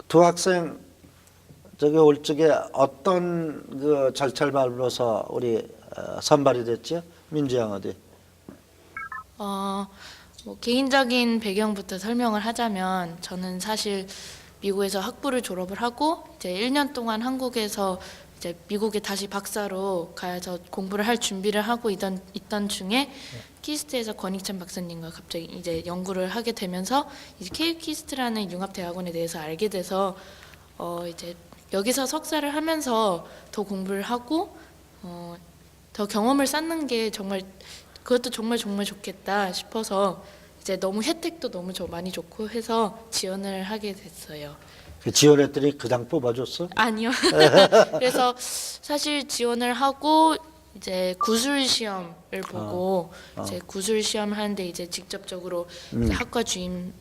두 학생 저기 올 적에 어떤 그 절차를 밟아서 우리 선발이 됐죠? 민주양 어디? 뭐 개인적인 배경부터 설명을 하자면 저는 사실 미국에서 학부를 졸업을 하고 이제 1년 동안 한국에서 이제 미국에 다시 박사로 가서 공부를 할 준비를 하고 있던 중에 키스트에서 권익찬 박사님과 갑자기 이제 연구를 하게 되면서 이제 케이프 키스트라는 융합대학원에 대해서 알게 돼서 이제 여기서 석사를 하면서 더 공부를 하고 더 경험을 쌓는 게 정말 그것도 정말 좋겠다 싶어서 이제 너무 혜택도 너무 많이 좋고 해서 지원을 하게 됐어요. 지원했더니 그냥 뽑아줬어? 아니요. 그래서 사실 지원을 하고 이제 구술 시험을 보고 이제 구술 시험을 하는데 이제 직접적으로 이제 학과 주임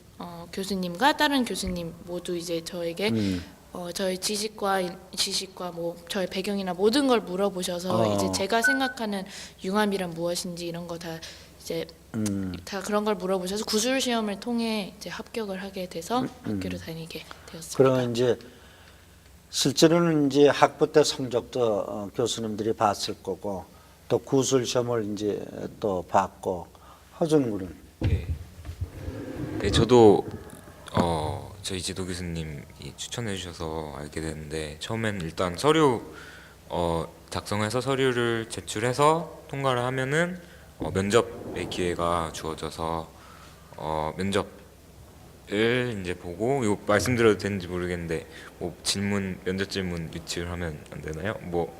교수님과 다른 교수님 모두 이제 저에게 저의 지식과 뭐 저의 배경이나 모든 걸 물어보셔서 이제 제가 생각하는 융합이란 무엇인지 이런 거 다 이제 다 그런 걸 물어보셔서 구술 시험을 통해 이제 합격을 하게 돼서 학교를 다니게 되었습니다. 그러면 이제 실제로는 이제 학부 때 성적도 교수님들이 봤을 거고 또 구술 시험을 이제 또 봤고 허준 군은 네, 저도 저희 지도 교수님이 추천해 주셔서 알게 됐는데 처음엔 일단 서류 작성해서 서류를 제출해서 통과를 하면은 면접의 기회가 주어져서 면접을 이제 보고 이거 말씀드려도 되는지 모르겠는데 뭐 면접 질문 유출하면 안 되나요? 뭐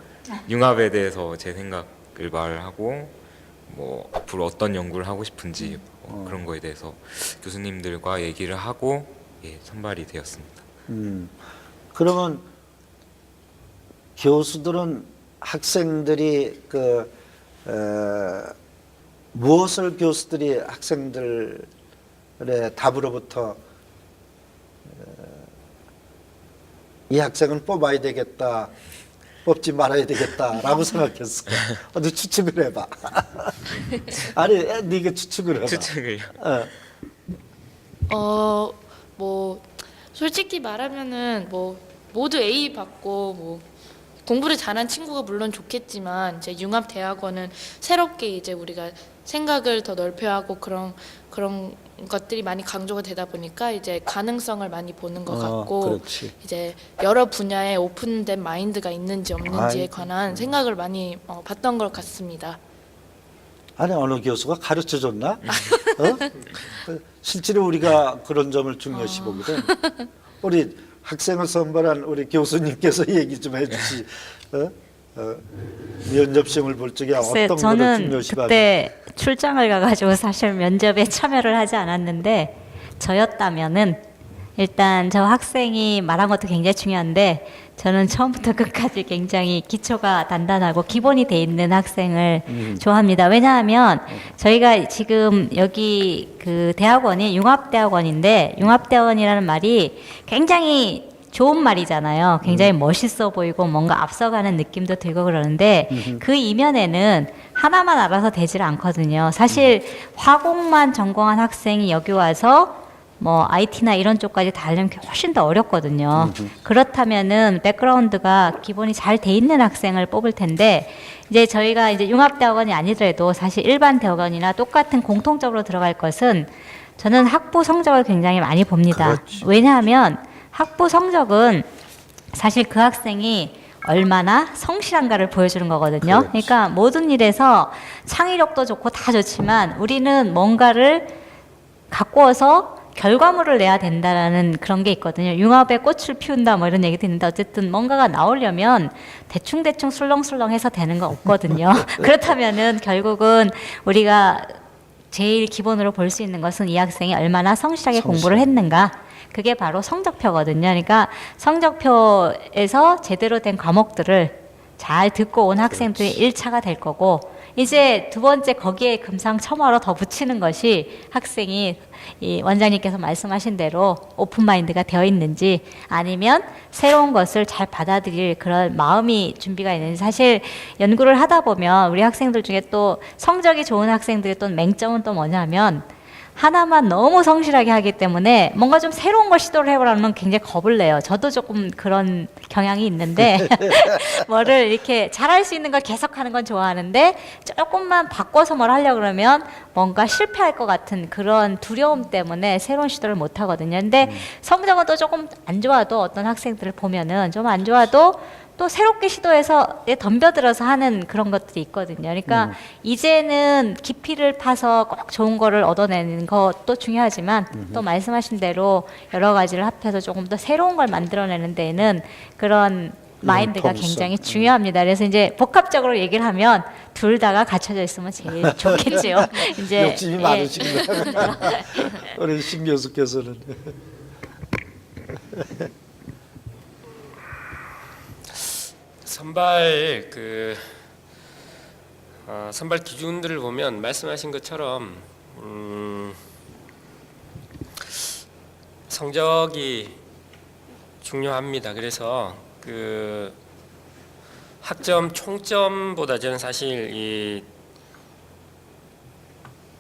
융합에 대해서 제 생각을 말하고 뭐 앞으로 어떤 연구를 하고 싶은지 그런 거에 대해서 교수님들과 얘기를 하고 선발이 되었습니다. 그러면 교수들은 학생들이 무엇을 교수들이 학생들의 답으로부터 이 학생은 뽑아야 되겠다, 뽑지 말아야 되겠다라고 생각했어. 어디 추측을 해봐. 아니, 네가 추측을 해봐. 추측을요? 뭐 솔직히 말하면은 뭐 모두 A 받고 뭐 공부를 잘한 친구가 물론 좋겠지만 이제 융합대학원은 새롭게 이제 우리가 생각을 더 넓혀하고 그런 것들이 많이 강조가 되다 보니까 이제 가능성을 많이 보는 것 같고 그렇지. 이제 여러 분야에 오픈된 마인드가 있는지 없는지에 관한 생각을 많이 봤던 것 같습니다. 아니 어느 교수가 가르쳐 줬나? 실제로 우리가 그런 점을 중요시 보거든. 우리 학생을 선발한 우리 교수님께서 얘기 좀 해주시. 면접 시험을 볼 적에 어떤 거를 저는 중요시 봐요? 그때 출장을 가가지고 사실 면접에 참여를 하지 않았는데 저였다면은 일단 저 학생이 말한 것도 굉장히 중요한데 저는 처음부터 끝까지 굉장히 기초가 단단하고 기본이 돼 있는 학생을 좋아합니다. 왜냐하면 저희가 지금 여기 그 대학원이 융합대학원인데 융합대학원이라는 말이 굉장히 좋은 말이잖아요. 굉장히 멋있어 보이고 뭔가 앞서가는 느낌도 들고 그러는데 그 이면에는 하나만 알아서 되질 않거든요. 사실 화공만 전공한 학생이 여기 와서 뭐 IT나 이런 쪽까지 다 하려면 훨씬 더 어렵거든요. 그렇다면은 백그라운드가 기본이 잘 돼 있는 학생을 뽑을 텐데 이제 저희가 이제 융합대학원이 아니더라도 사실 일반 대학원이나 똑같은 공통적으로 들어갈 것은 저는 학부 성적을 굉장히 많이 봅니다. 그렇지. 왜냐하면 학부 성적은 사실 그 학생이 얼마나 성실한가를 보여주는 거거든요. 그렇지. 그러니까 모든 일에서 창의력도 좋고 다 좋지만 우리는 뭔가를 갖고 와서 결과물을 내야 된다라는 그런 게 있거든요. 융합에 꽃을 피운다 뭐 이런 얘기도 있는데 어쨌든 뭔가가 나오려면 대충 술렁술렁해서 되는 거 없거든요. 그렇다면은 결국은 우리가 제일 기본으로 볼 수 있는 것은 이 학생이 얼마나 성실하게 공부를 했는가. 그게 바로 성적표거든요. 그러니까 성적표에서 제대로 된 과목들을 잘 듣고 온 학생들이 1차가 될 거고 이제 두 번째 거기에 금상첨화로 더 붙이는 것이 학생이 이 원장님께서 말씀하신 대로 오픈 마인드가 되어 있는지 아니면 새로운 것을 잘 받아들일 그런 마음이 준비가 있는지. 사실 연구를 하다 보면 우리 학생들 중에 또 성적이 좋은 학생들의 또 맹점은 또 뭐냐면 하나만 너무 성실하게 하기 때문에 뭔가 좀 새로운 걸 시도를 해보라면 굉장히 겁을 내요. 저도 조금 그런 경향이 있는데 뭐를 이렇게 잘할 수 있는 걸 계속하는 건 좋아하는데 조금만 바꿔서 뭘 하려고 그러면 뭔가 실패할 것 같은 그런 두려움 때문에 새로운 시도를 못 하거든요. 근데 성적은 또 조금 안 좋아도 어떤 학생들을 보면은 좀 안 좋아도 또 새롭게 시도해서 덤벼들어서 하는 그런 것들이 있거든요. 그러니까 이제는 깊이를 파서 꼭 좋은 거를 얻어내는 것도 중요하지만 또 말씀하신 대로 여러 가지를 합해서 조금 더 새로운 걸 만들어내는 데에는 그런 마인드가 융통성. 굉장히 중요합니다. 그래서 이제 복합적으로 얘기를 하면 둘 다가 갖춰져 있으면 제일 좋겠죠. 이제 욕심이 예. 많으신가요? 우리 신 교수께서는. 선발 선발 기준들을 보면 말씀하신 것처럼 성적이 중요합니다. 그래서 그 학점 총점보다 저는 사실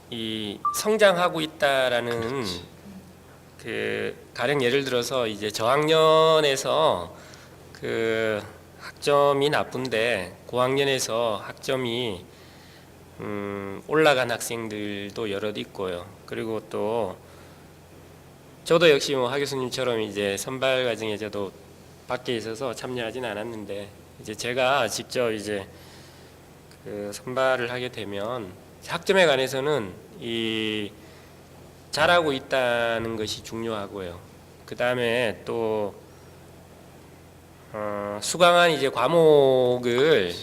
이 성장하고 있다라는 그 가령 예를 들어서 이제 저학년에서 그 학점이 나쁜데 고학년에서 학점이 올라간 학생들도 여럿 있고요. 그리고 또 저도 역시 뭐 하 교수님처럼 이제 선발 과정에 저도 밖에 있어서 참여하진 않았는데 이제 제가 직접 이제 그 선발을 하게 되면 학점에 관해서는 이 잘하고 있다는 것이 중요하고요. 그 다음에 또 수강한 이제 과목을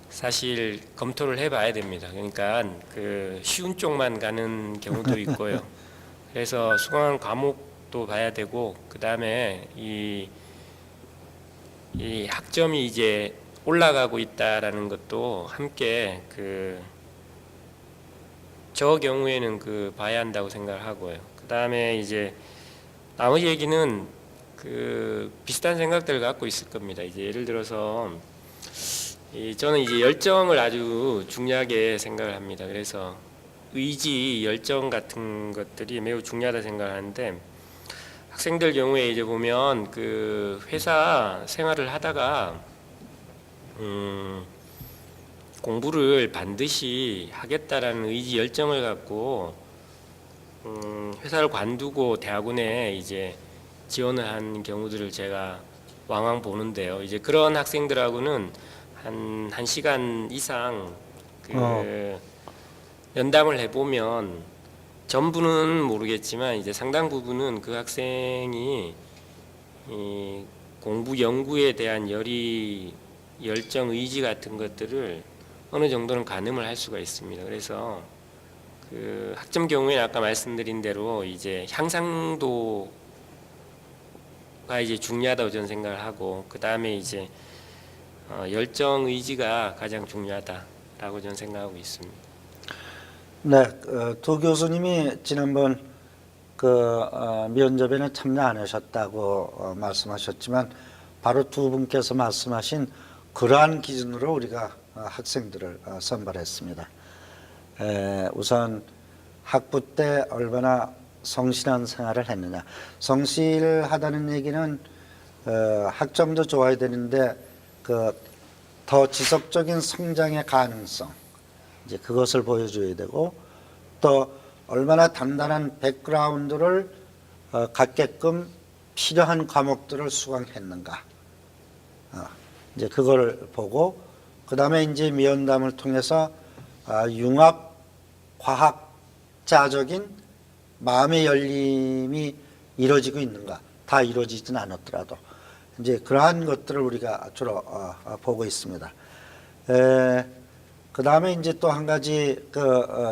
사실 검토를 해봐야 됩니다. 그러니까 그 쉬운 쪽만 가는 경우도 있고요. 그래서 수강한 과목도 봐야 되고 그 다음에 이 학점이 이제 올라가고 있다라는 것도 함께 저 경우에는 봐야 한다고 생각을 하고요. 그 다음에 이제 나머지 얘기는 비슷한 생각들을 갖고 있을 겁니다. 이제 예를 들어서 저는 이제 열정을 아주 중요하게 생각을 합니다. 그래서 의지, 열정 같은 것들이 매우 중요하다 생각하는데 학생들 경우에 이제 보면 회사 생활을 하다가 공부를 반드시 하겠다라는 의지, 열정을 갖고 회사를 관두고 대학원에 이제 지원을 한 경우들을 제가 왕왕 보는데요. 이제 그런 학생들하고는 한 1시간 이상 면담을 해보면 전부는 모르겠지만 이제 상당 부분은 그 학생이 이 공부 연구에 대한 열정, 의지 같은 것들을 어느 정도는 가늠을 할 수가 있습니다. 그래서 학점 경우에 아까 말씀드린 대로 이제 향상도가 이제 중요하다고 저는 생각을 하고 그 다음에 이제 열정, 의지가 가장 중요하다라고 저는 생각하고 있습니다. 네, 두 교수님이 지난번 면접에는 참여 안 하셨다고 말씀하셨지만 바로 두 분께서 말씀하신 그러한 기준으로 우리가 학생들을 선발했습니다. 우선 학부 때 얼마나 성실한 생활을 했느냐. 성실하다는 얘기는 학점도 좋아야 되는데 더 지속적인 성장의 가능성, 이제 그것을 보여줘야 되고 또 얼마나 단단한 백그라운드를 갖게끔 필요한 과목들을 수강했는가. 이제 그걸 보고 그 다음에 이제 면담을 통해서 융합 과학자적인 마음의 열림이 이루어지고 있는가. 다 이루어지진 않았더라도 이제 그러한 것들을 우리가 주로 보고 있습니다. 그 다음에 이제 또 한 가지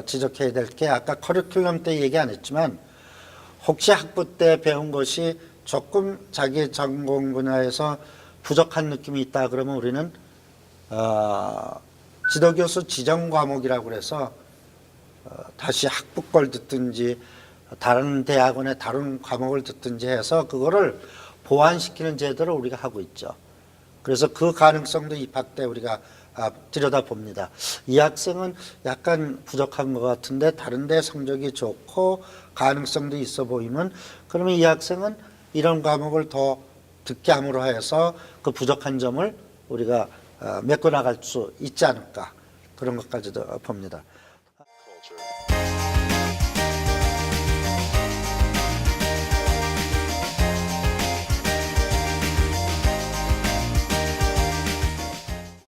지적해야 될 게 아까 커리큘럼 때 얘기 안 했지만 혹시 학부 때 배운 것이 조금 자기 전공 분야에서 부족한 느낌이 있다 그러면 우리는 지도교수 지정 과목이라고 그래서 다시 학부 걸 듣든지 다른 대학원의 다른 과목을 듣든지 해서 그거를 보완시키는 제도를 우리가 하고 있죠. 그래서 그 가능성도 입학 때 우리가 들여다봅니다. 이 학생은 약간 부족한 것 같은데 다른 데 성적이 좋고 가능성도 있어 보이면 그러면 이 학생은 이런 과목을 더 듣게 함으로 해서 그 부족한 점을 우리가 메꿔나갈 수 있지 않을까, 그런 것까지도 봅니다.